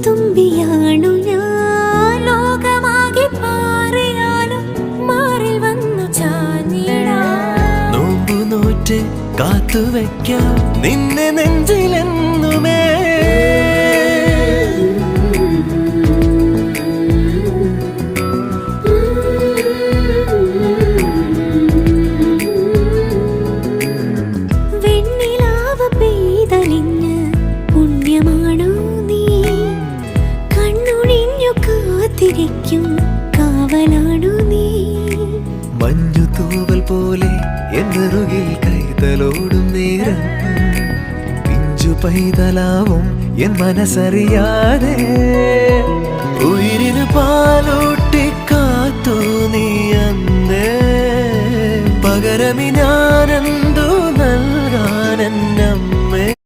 തുമ്പിയാണു ഞാൻ ലോകമാകെ പാറിയാലും മാറിൽ വന്നു ചാഞ്ഞിടാം നോമ്പു നോറ്റ് കാത്തുവയ്ക്കാം നിന്നെ നെഞ്ചിലെന്നുമേ വെണ്ണിലാവ് പെയ്തലിഞ്ഞ് പുണ്യമാണോ നീ കണ്ണുണിഞ്ഞു കാത്തിരിക്കും കാവലാണു നീ മഞ്ഞു തൂവൽ പോലെ എന്നറുകിൽ കൈതലോടും നേരം പിഞ്ചു പൈതലാവും എൻ മനസ്സറിയാതെ ഉയിരിന് പാലോട്